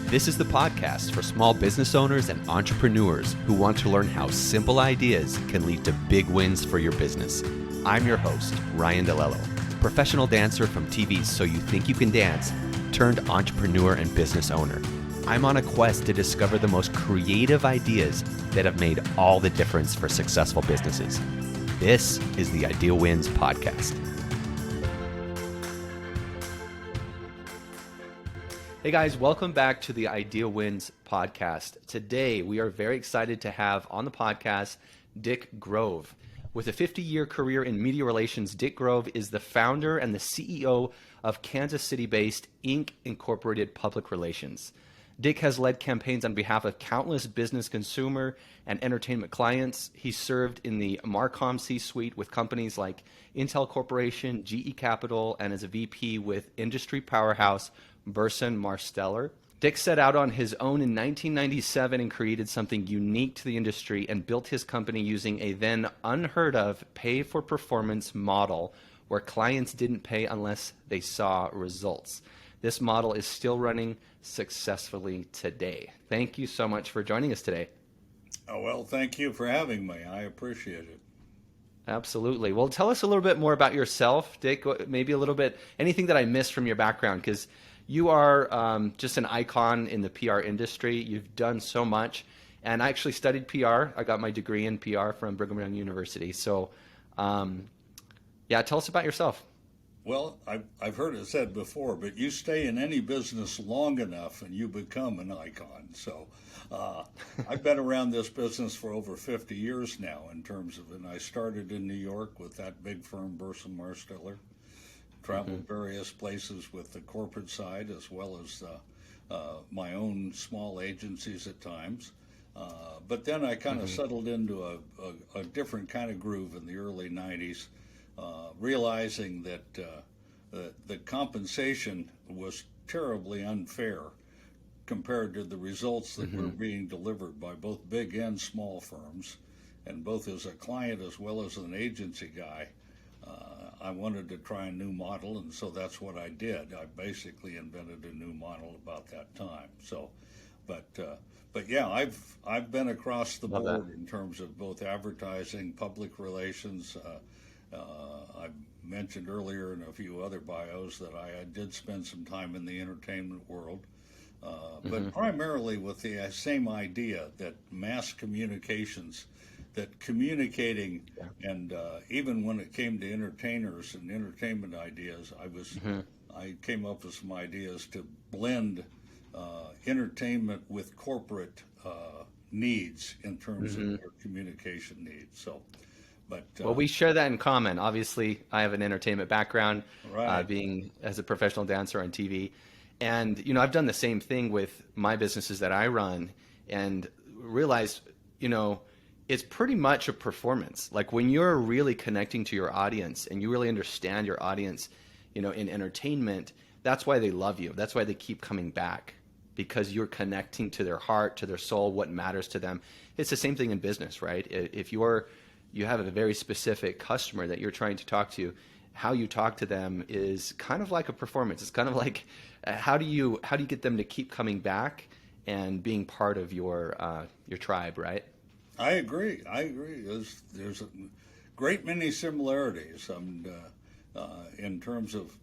This is the podcast for small business owners and entrepreneurs who want to learn how simple ideas can lead to big wins for your business. I'm your host, Ryan DeLello, professional dancer from TV's So You Think You Can Dance, turned entrepreneur and business owner. I'm on a quest to discover the most creative ideas that have made all the difference for successful businesses. This is the Idea Wins podcast. Hey guys, welcome back to the Idea Wins podcast. Today, we are very excited to have on the podcast Dick Grove. With a 50-year career in media relations, Dick Grove is the founder and the CEO of Kansas City-based Inc. Incorporated Public Relations. Dick has led campaigns on behalf of countless business, consumer, and entertainment clients. He served in the MarCom C-Suite with companies like Intel Corporation, GE Capital, and as a VP with industry powerhouse Burson-Marsteller. Dick set out on his own in 1997 and created something unique to the industry and built his company using a then unheard of pay-for-performance model where clients didn't pay unless they saw results. This model is still running successfully today. Thank you so much for joining us today. Oh, well, thank you for having me. I appreciate it. Absolutely. Well, tell us a little bit more about yourself, Dick, maybe a little bit, anything that I missed from your background, because you are just an icon in the PR industry. You've done so much. And I actually studied PR. I got my degree in PR from Brigham Young University. So, tell us about yourself. Well, I've heard it said before, but you stay in any business long enough and you become an icon. So I've been around this business for over 50 years now in terms of, and I started in New York with that big firm, Burson-Marsteller. Traveled various places with the corporate side as well as my own small agencies at times. But then I kind of settled into a different kind of groove in the early 90s, realizing that the compensation was terribly unfair compared to the results that were being delivered by both big and small firms. And both as a client as well as an agency guy, I wanted to try a new model, and so that's what I did. I basically invented a new model about that time. So, but yeah, I've been across the board in terms of both advertising, public relations. I mentioned earlier in a few other bios that I did spend some time in the entertainment world, but primarily with the same idea that mass communications, that communicating, and even when it came to entertainers and entertainment ideas, I came up with some ideas to blend entertainment with corporate needs in terms of their communication needs. So, but well, we share that in common. Obviously, I have an entertainment background, right. Being as a professional dancer on TV, and I've done the same thing with my businesses that I run, and realized it's pretty much a performance. Like when you're really connecting to your audience and you really understand your audience, in entertainment, that's why they love you. That's why they keep coming back, because you're connecting to their heart, to their soul, what matters to them. It's the same thing in business, right? If you have a very specific customer that you're trying to talk to, how you talk to them is kind of like a performance. It's kind of like how do you get them to keep coming back and being part of your tribe, right? I agree. There's a great many similarities, in terms of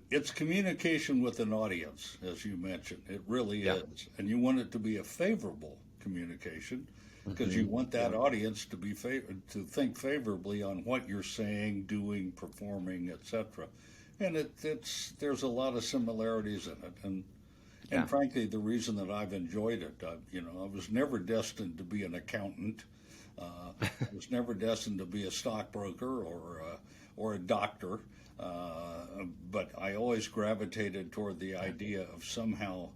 it's communication with an audience, as you mentioned. It really is, and you want it to be a favorable communication because you want that audience to be to think favorably on what you're saying, doing, performing, etc. And there's a lot of similarities in it, and frankly, the reason that I've enjoyed it, I was never destined to be an accountant. I was never destined to be a stockbroker or a doctor. But I always gravitated toward the idea of somehow,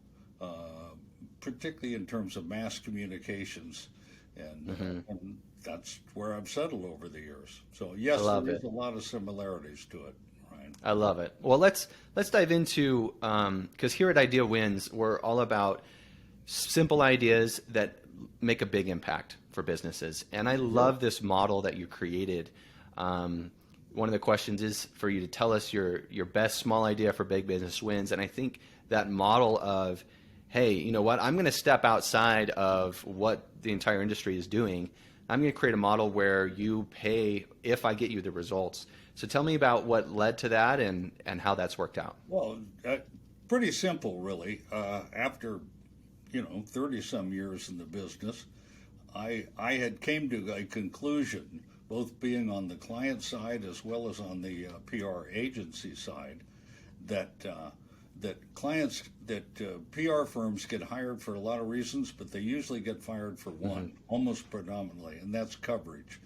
particularly in terms of mass communications, and that's where I've settled over the years. So yes, there's a lot of similarities to it. I love it. Well, let's dive into, because here at Idea Wins, we're all about simple ideas that make a big impact for businesses. And I love this model that you created. One of the questions is for you to tell us your best small idea for big business wins. And I think that model of hey, you know what? I'm going to step outside of what the entire industry is doing. I'm going to create a model where you pay if I get you the results. So tell me about what led to that and how that's worked out. Well, pretty simple, really. After 30 some years in the business, I had came to a conclusion, both being on the client side as well as on the PR agency side, that PR firms get hired for a lot of reasons, but they usually get fired for one, almost predominantly, and that's coverage.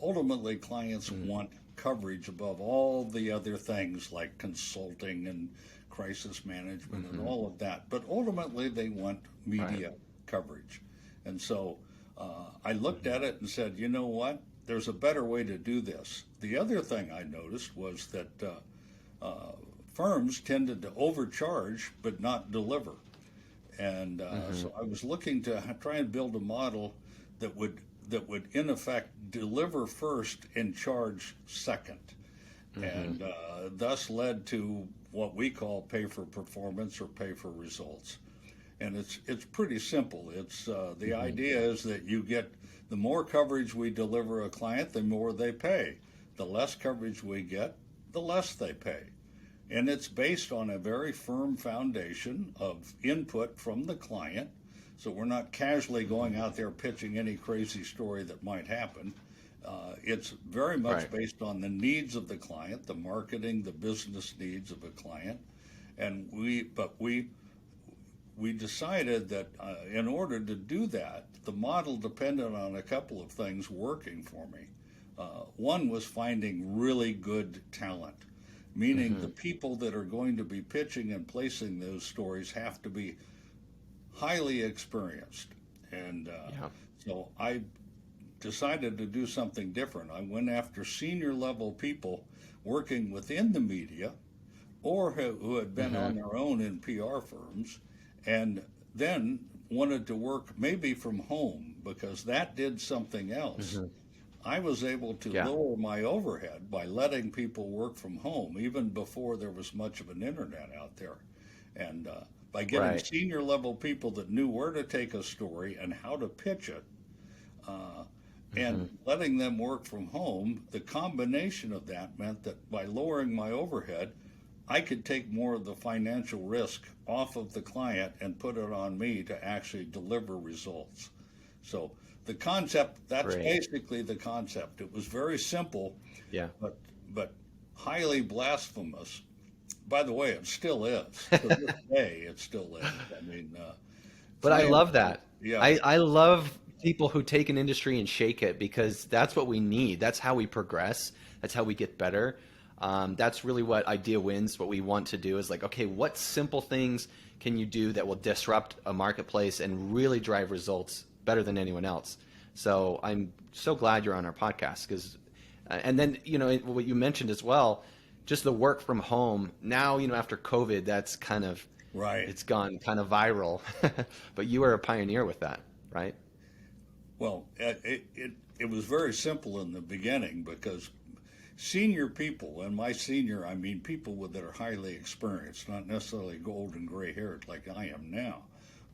Ultimately, clients want coverage above all the other things like consulting and crisis management and all of that. But ultimately, they want media coverage. And so I looked at it and said, you know what? There's a better way to do this. The other thing I noticed was that firms tended to overcharge but not deliver. And so I was looking to try and build a model that would in effect deliver first and charge second, and thus led to what we call pay for performance or pay for results. And it's pretty simple. It's the idea is that you get the more coverage we deliver a client, the more they pay. The less coverage we get, the less they pay. And it's based on a very firm foundation of input from the client. So we're not casually going out there pitching any crazy story that might happen. It's very much based on the needs of the client, the marketing, the business needs of a client. And we decided that in order to do that, the model depended on a couple of things working for me. One was finding really good talent, meaning the people that are going to be pitching and placing those stories have to be highly experienced. And so I decided to do something different. I went after senior level people working within the media or who had been on their own in PR firms, and then wanted to work maybe from home because that did something else. I was able to lower my overhead by letting people work from home even before there was much of an internet out there. And by getting senior level people that knew where to take a story and how to pitch it, and letting them work from home, the combination of that meant that by lowering my overhead, I could take more of the financial risk off of the client and put it on me to actually deliver results. So the concept, that's basically the concept. It was very simple, but highly blasphemous. By the way, it still is. To this day, it still is. I mean, but I love that. Yeah. I love people who take an industry and shake it because that's what we need. That's how we progress. That's how we get better. That's really what Idea Wins, what we want to do is like, okay, what simple things can you do that will disrupt a marketplace and really drive results better than anyone else? So I'm so glad you're on our podcast because, and then, what you mentioned as well, just the work from home. Now, after COVID, that's kind of, it's gone kind of viral, but you were a pioneer with that, right? Well, it was very simple in the beginning because senior people, and by senior I mean people that are highly experienced, not necessarily gold and gray haired like I am now,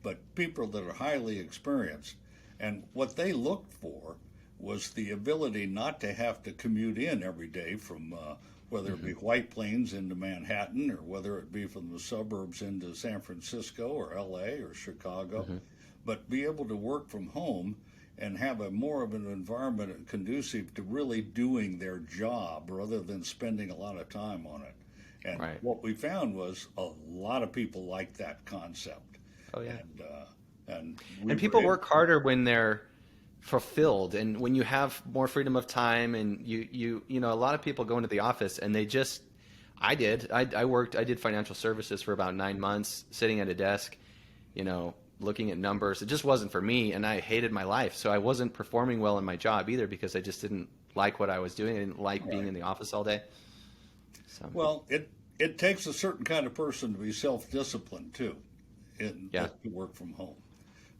but people that are highly experienced. And what they looked for was the ability not to have to commute in every day from whether it be White Plains into Manhattan or whether it be from the suburbs into San Francisco or LA or Chicago, but be able to work from home and have a more of an environment conducive to really doing their job rather than spending a lot of time on it. And what we found was a lot of people like that concept. Oh yeah. And people work harder when they're fulfilled and when you have more freedom of time and you a lot of people go into the office and they just, I did financial services for about 9 months sitting at a desk, looking at numbers. It just wasn't for me, and I hated my life. So I wasn't performing well in my job either because I just didn't like what I was doing. I didn't like being in the office all day. So. Well, it takes a certain kind of person to be self-disciplined too, to work from home.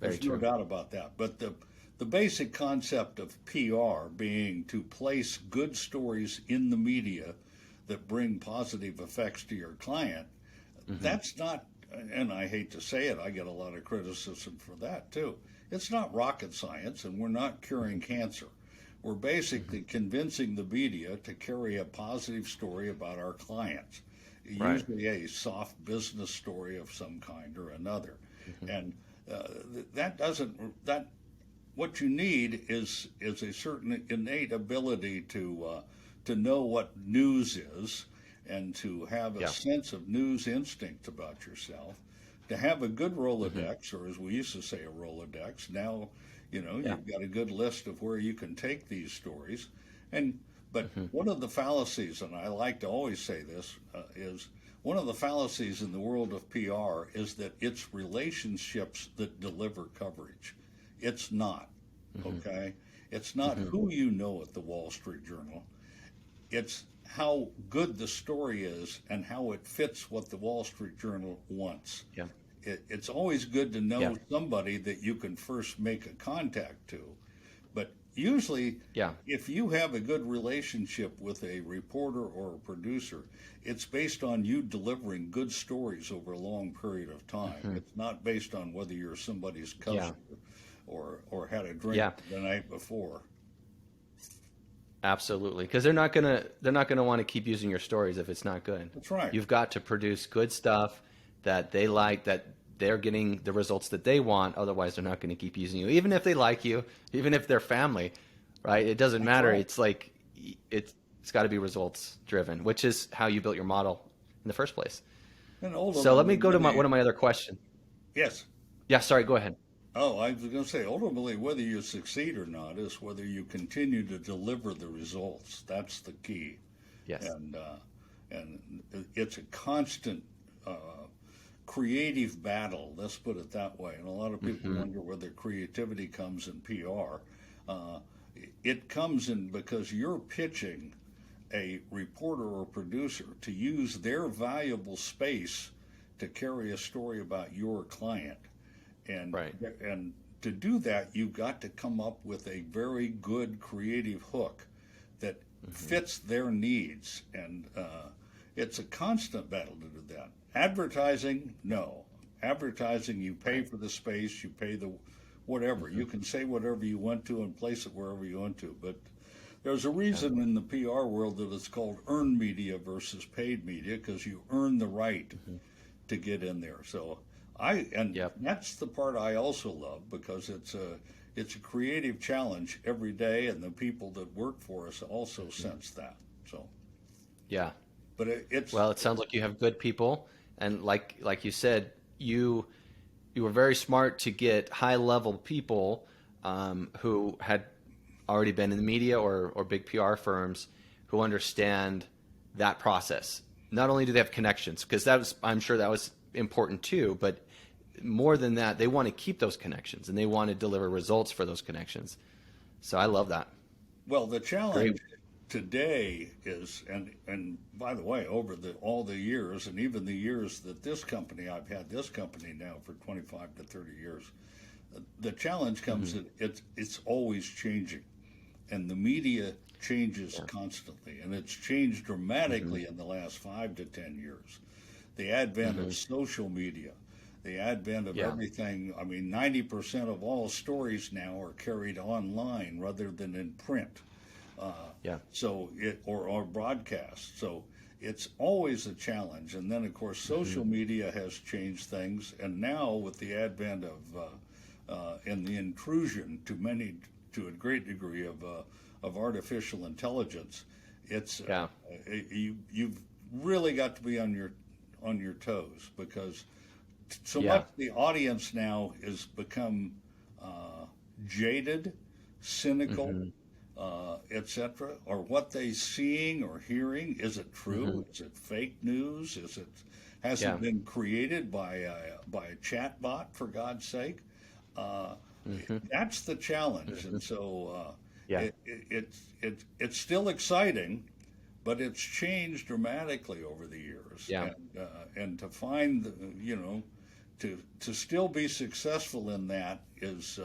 There's no doubt about that. But the basic concept of PR being to place good stories in the media that bring positive effects to your client, that's not and I hate to say it, I get a lot of criticism for that too. It's not rocket science, and we're not curing cancer. We're basically convincing the media to carry a positive story about our clients, Right. usually a soft business story of some kind or another. And that doesn't that what you need is a certain innate ability to know what news is and to have a Yeah. sense of news instinct about yourself, to have a good Rolodex, or as we used to say, a Rolodex. Now, Yeah. you've got a good list of where you can take these stories. And but one of the fallacies, and I like to always say this, is one of the fallacies in the world of PR is that it's relationships that deliver coverage. It's not, okay? It's not who you know at the Wall Street Journal. It's how good the story is and how it fits what the Wall Street Journal wants. Yeah. It's always good to know Yeah. somebody that you can first make a contact to. But usually, Yeah. if you have a good relationship with a reporter or a producer, it's based on you delivering good stories over a long period of time. It's not based on whether you're somebody's cousin or had a drink Yeah. the night before. Absolutely, because they're not gonna want to keep using your stories if it's not good. That's right. You've got to produce good stuff that they like, that they're getting the results that they want. Otherwise, they're not going to keep using you, even if they like you, even if they're family, right? It doesn't That's matter. right. It's like it's got to be results driven, which is how you built your model in the first place. And So let me ultimately, go to whether one of my other questions. yes. Yeah, sorry, go ahead. Oh, I was going to say, ultimately, whether you succeed or not is whether you continue to deliver the results. That's the key. Yes. And it's a constant creative battle. Let's put it that way. And a lot of people wonder whether creativity comes in PR. It comes in because you're pitching a reporter or producer to use their valuable space to carry a story about your client. And Right. and to do that, you've got to come up with a very good creative hook that fits their needs. And it's a constant battle to do that. Advertising, no. Advertising, you pay for the space, you pay the whatever. You can say whatever you want to and place it wherever you want to. But there's a reason in the PR world that it's called earned media versus paid media, because you earn the right to get in there. So Yep. that's the part I also love, because it's a creative challenge every day, and the people that work for us also sense that. So, Yeah. but it's Well, it sounds like you have good people, and like you said, you were very smart to get high level people who had already been in the media or big PR firms who understand that process. Not only do they have connections, because I'm sure that was important too, but more than that, they want to keep those connections and they want to deliver results for those connections. So I love that. well, the challenge Great. today is, and by the way, over all the years, and even the years that I've had this company now for 25 to 30 years, the challenge comes that it's always changing, and the media changes constantly, and it's changed dramatically in the last 5 to 10 years. The advent of social media, the advent of Yeah. everything. I mean, 90% of all stories now are carried online rather than in print. Yeah. So or broadcast. So it's always a challenge. And then of course social media has changed things. And now with the advent of and the intrusion to a great degree of artificial intelligence, it's Yeah. you've really got to be on your toes, because so Yeah. much the audience now has become jaded, cynical, etc. Or what they seeing or hearing, is it true? Is it fake news? Has Yeah. it been created by a chat bot, for God's sake? That's the challenge, and so Yeah. it's still exciting, but it's changed dramatically over the years. Yeah. And to find to still be successful in that is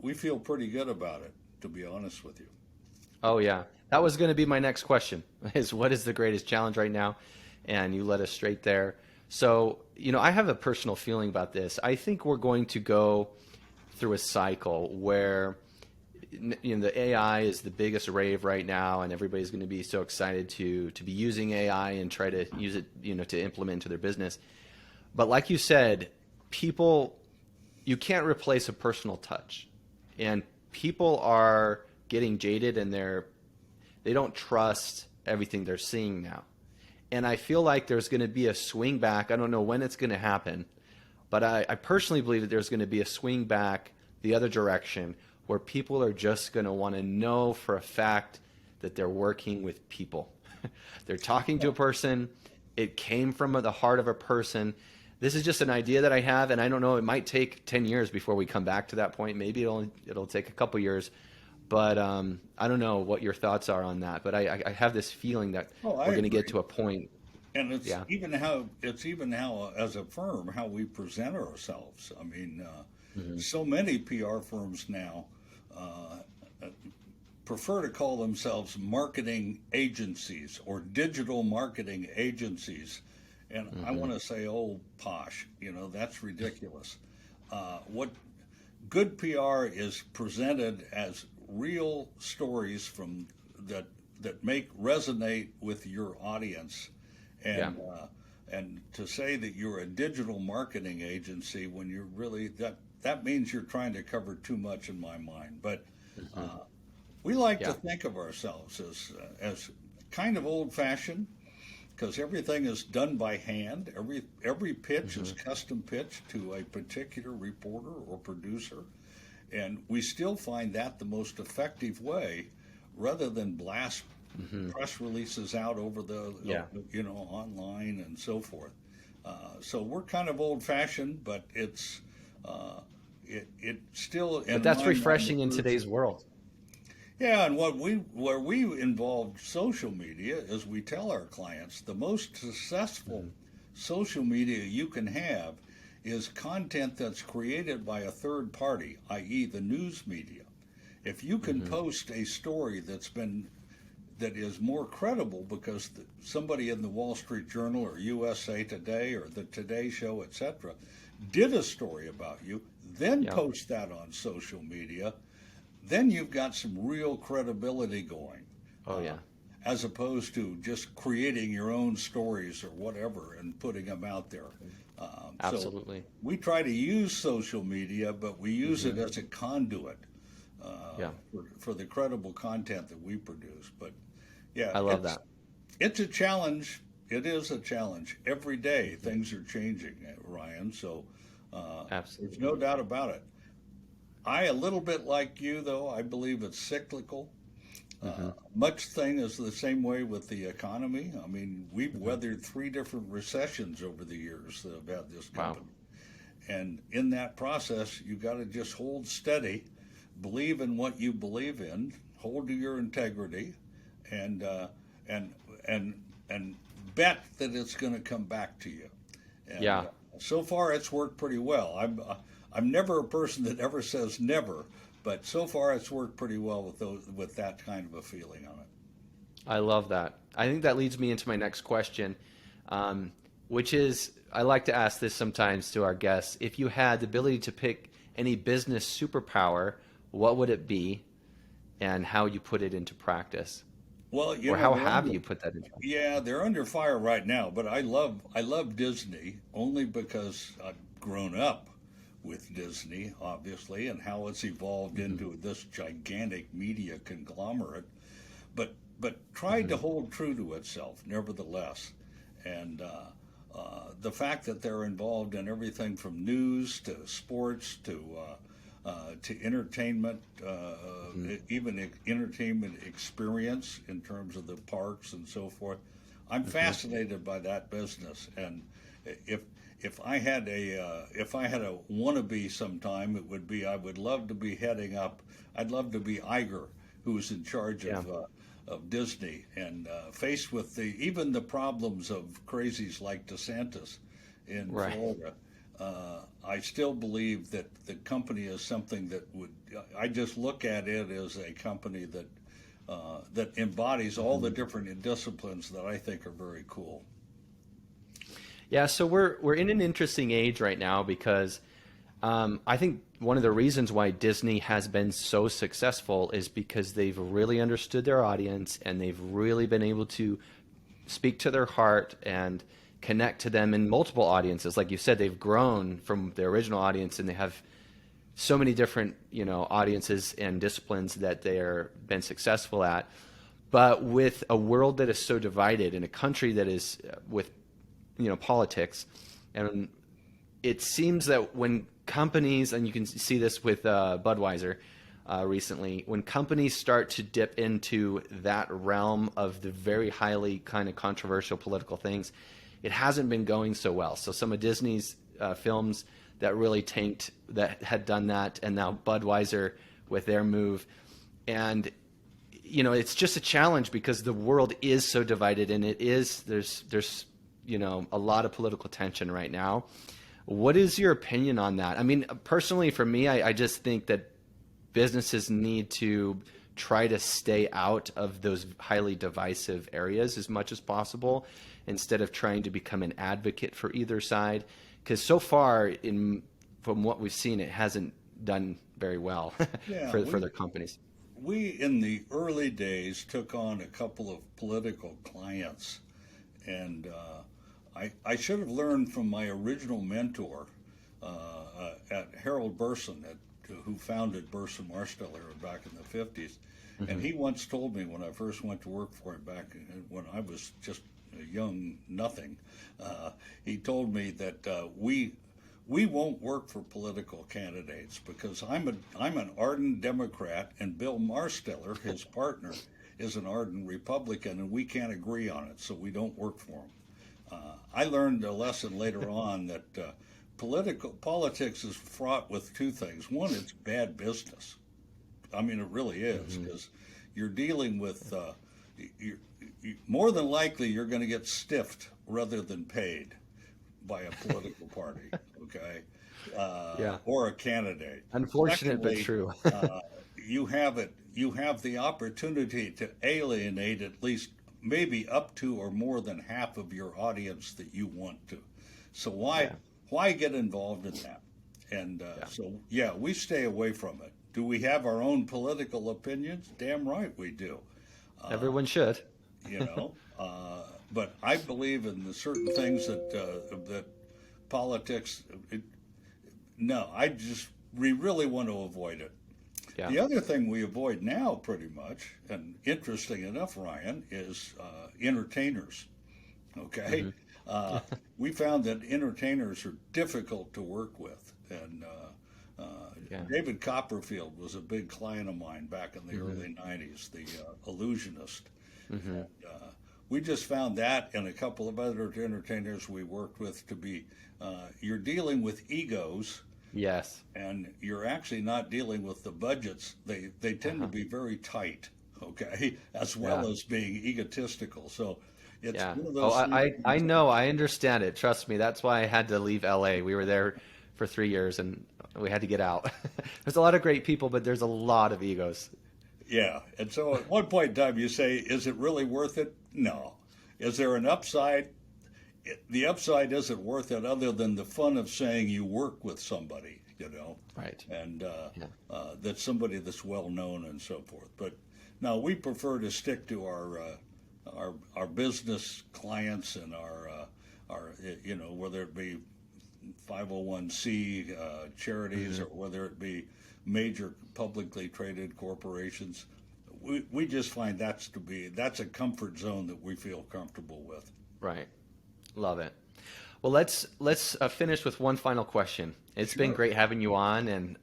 we feel pretty good about it, to be honest with you. Oh yeah, that was going to be my next question. Is what is the greatest challenge right now? And you led us straight there. So, I have a personal feeling about this. I think we're going to go through a cycle where the AI is the biggest rave right now, and everybody's going to be so excited to be using AI and try to use it, to implement into their business. But like you said, people, you can't replace a personal touch, and people are getting jaded, and they don't trust everything they're seeing now. And I feel like there's going to be a swing back. I don't know when it's going to happen, but I personally believe that there's going to be a swing back the other direction, where people are just going to want to know for a fact that they're working with people. They're talking to a person. It came from the heart of a person. This is just an idea that I have, and I don't know, it might take 10 years before we come back to that point. Maybe it'll take a couple years. But I don't know what your thoughts are on that. But I have this feeling that we're going to get to a point. And it's even how as a firm, how we present ourselves. I mean, so many PR firms now prefer to call themselves marketing agencies or digital marketing agencies. And I want to say, oh, posh, that's ridiculous. What good PR is presented as real stories from that resonate with your audience, and to say that you're a digital marketing agency when you're really that means you're trying to cover too much in my mind. But we like to think of ourselves as kind of old-fashioned, because everything is done by hand. Every pitch is custom pitched to a particular reporter or producer, and we still find that the most effective way, rather than blast press releases out over the online and so forth. So we're kind of old-fashioned, but it's still. But that's refreshing in today's world. Yeah, and where we involve social media is we tell our clients the most successful social media you can have is content that's created by a third party, i.e. the news media. If you can post a story that is more credible because somebody in the Wall Street Journal or USA Today or the Today Show, etc., did a story about you, then post that on social media, then you've got some real credibility going. As opposed to just creating your own stories or whatever and putting them out there. Absolutely. So we try to use social media, but we use it as a conduit for the credible content that we produce. But I love that. It's a challenge. It is a challenge. Every day things are changing, Ryan. So there's no doubt about it. A little bit like you, though, I believe it's cyclical. Much thing is the same way with the economy. I mean, we've weathered 3 different recessions over the years that have had this company. And in that process, you got to just hold steady, believe in what you believe in, hold to your integrity, and bet that it's going to come back to you. And, so far, it's worked pretty well. I'm never a person that ever says never, but so far it's worked pretty well with that kind of a feeling on it. I love that. I think that leads me into my next question, which is, I like to ask this sometimes to our guests. If you had the ability to pick any business superpower, what would it be, and how you put it into practice? Well, how have you put that into practice? Yeah, they're under fire right now, but I love Disney only because I've grown up with Disney, obviously, and how it's evolved into this gigantic media conglomerate, but tried to hold true to itself, nevertheless. And the fact that they're involved in everything from news to sports to entertainment, even entertainment experience in terms of the parks and so forth. I'm fascinated by that business, and if I had a wannabe sometime, it would be I'd love to be Iger, who's in charge of Disney, and faced with even the problems of crazies like DeSantis in Florida. I still believe that the company is something that I just look at it as a company that embodies all the different disciplines that I think are very cool. Yeah, so we're in an interesting age right now because I think one of the reasons why Disney has been so successful is because they've really understood their audience and they've really been able to speak to their heart and connect to them in multiple audiences. Like you said, they've grown from their original audience and they have so many different, audiences and disciplines that they're been successful at. But with a world that is so divided in a country that is with, politics, and it seems that when companies, and you can see this with Budweiser recently, when companies start to dip into that realm of the very highly kind of controversial political things, it hasn't been going so well. So some of Disney's films that really tanked, that had done that, and now Budweiser with their move. And it's just a challenge because the world is so divided, and there's a lot of political tension right now. What is your opinion on that? I mean, personally, for me, I just think that businesses need to try to stay out of those highly divisive areas as much as possible instead of trying to become an advocate for either side. Because so far, from what we've seen, it hasn't done very well for their companies. We, in the early days, took on a couple of political clients, and I should have learned from my original mentor at Harold Burson, who founded Burson-Marsteller back in the 50s. Mm-hmm. And he once told me when I first went to work for him back when I was just a young nothing, he told me that we won't work for political candidates because I'm an ardent Democrat and Bill Marsteller, his partner, is an ardent Republican, and we can't agree on it, so we don't work for him. I learned a lesson later on that politics is fraught with two things. One, it's bad business. I mean, it really is, because you're dealing with more than likely you're going to get stiffed rather than paid by a political party, okay? Or a candidate. Unfortunate, Secondly, but true. You have the opportunity to alienate at least maybe up to or more than half of your audience that you want to. So why get involved in that? And we stay away from it. Do we have our own political opinions? Damn right we do. Everyone should. But I believe in the certain things that politics. We really want to avoid it. Yeah. The other thing we avoid now, pretty much, and interesting enough, Ryan, is entertainers. Okay, we found that entertainers are difficult to work with, and David Copperfield was a big client of mine back in the early '90s, the illusionist. And, we just found that and a couple of other entertainers we worked with to be, you're dealing with egos. Yes. And you're actually not dealing with the budgets. They tend to be very tight, okay, as well as being egotistical. So it's one of those. I know. I understand it. Trust me. That's why I had to leave LA. We were there for 3 years and we had to get out. There's a lot of great people, but there's a lot of egos. Yeah. And so at one point in time you say, is it really worth it? No. Is there an upside? The upside isn't worth it other than the fun of saying you work with somebody, right? And that's somebody that's well known and so forth. But no, we prefer to stick to our business clients and our whether it be 501c charities or whether it be major publicly traded corporations. We just find that's a comfort zone that we feel comfortable with. Right. Love it. Well, let's finish with one final question. It's been great having you on, and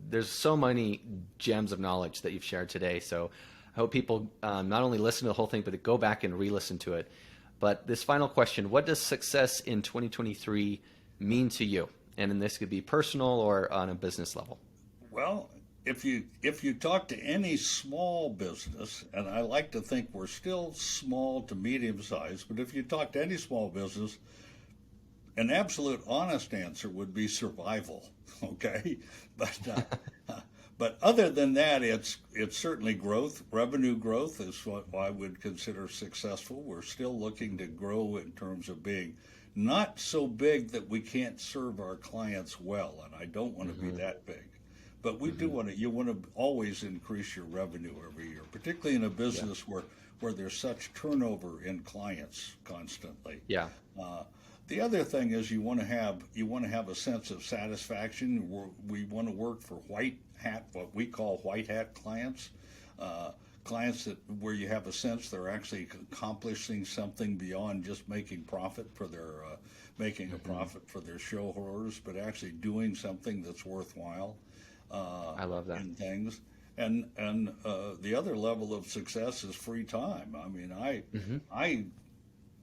there's so many gems of knowledge that you've shared today. So I hope people not only listen to the whole thing, but to go back and re-listen to it. But this final question, what does success in 2023 mean to you? And this could be personal or on a business level. Well, if you talk to any small business, and I like to think we're still small to medium sized, but if you talk to any small business, an absolute honest answer would be survival. Okay, but other than that, it's certainly growth. Revenue growth is what I would consider successful. We're still looking to grow in terms of being not so big that we can't serve our clients well, and I don't want to be that big. But we do want to, you want to always increase your revenue every year, particularly in a business where there's such turnover in clients constantly. Yeah. The other thing is you want to have a sense of satisfaction. We want to work for what we call white hat clients, clients where you have a sense they're actually accomplishing something beyond just making profit for their a profit for their shareholders, but actually doing something that's worthwhile. I love that. And things. And the other level of success is free time. I mean,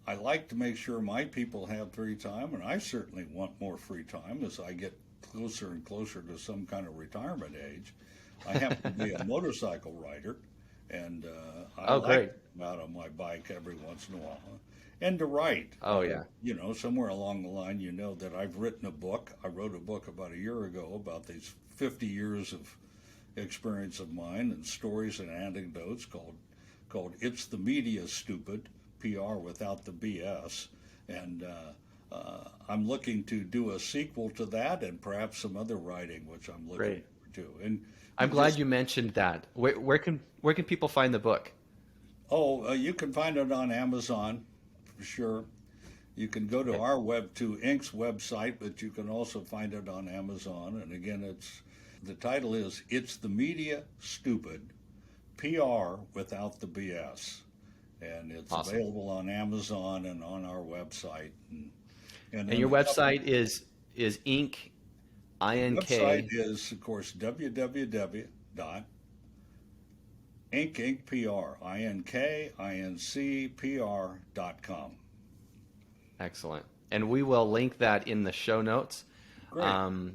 I like to make sure my people have free time, and I certainly want more free time as I get closer and closer to some kind of retirement age. I happen to be a motorcycle rider, and I like to come out on my bike every once in a while. And to write. Oh, yeah. You know, somewhere along the line, you know that I've written a book. I wrote a book about a year ago about these 50 years of experience of mine and stories and anecdotes called It's the Media Stupid, PR without the BS. And I'm looking to do a sequel to that and perhaps some other writing, which I'm looking to. And I'm glad you mentioned that. Where can people find the book? Oh, you can find it on Amazon, for sure. You can go to our Inc.'s website, but you can also find it on Amazon. And again, the title is It's the Media Stupid, PR without the BS. And it's available on Amazon and on our website. And your website is Inc. INK. The website is, of course, www.inkincpr.com. Excellent. And we will link that in the show notes. Great.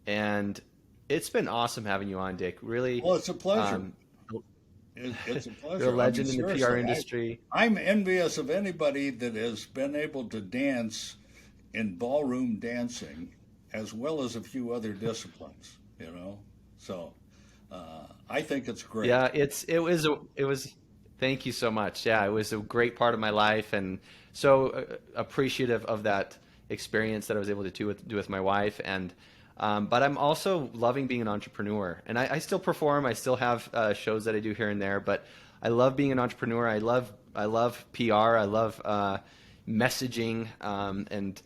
And it's been awesome having you on, Dick. Really. Well, it's a pleasure. It's a pleasure. You're a legend in the PR industry. I'm envious of anybody that has been able to dance in ballroom dancing as well as a few other disciplines, you know. So I think it's great. Yeah, it was. Thank you so much. Yeah, it was a great part of my life, and so appreciative of that experience that I was able to do with my wife. And but I'm also loving being an entrepreneur, and I still perform. I still have shows that I do here and there, but I love being an entrepreneur. I love PR. I love messaging, and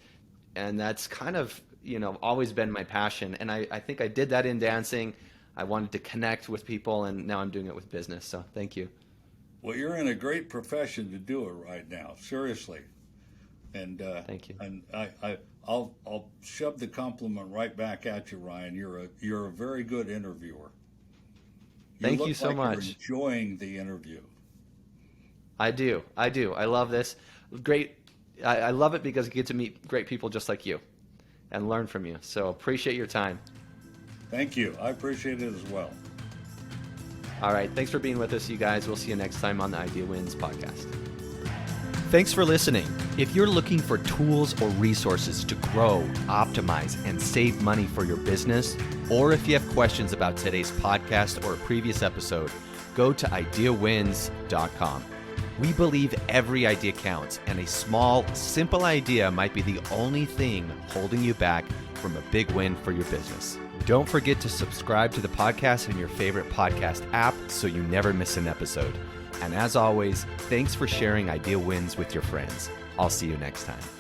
that's kind of always been my passion. And I think I did that in dancing. I wanted to connect with people, and now I'm doing it with business. So thank you. Well, you're in a great profession to do it right now, seriously. And thank you. And I'll shove the compliment right back at you, Ryan. You're a very good interviewer. Thank you so much. You're enjoying the interview. I do. I love this. Great. I love it because I get to meet great people just like you and learn from you. So appreciate your time. Thank you. I appreciate it as well. All right. Thanks for being with us, you guys. We'll see you next time on the Idea Wins podcast. Thanks for listening. If you're looking for tools or resources to grow, optimize, and save money for your business, or if you have questions about today's podcast or a previous episode, go to ideawins.com. We believe every idea counts, and a small, simple idea might be the only thing holding you back from a big win for your business. Don't forget to subscribe to the podcast in your favorite podcast app so you never miss an episode. And as always, thanks for sharing Idea Wins with your friends. I'll see you next time.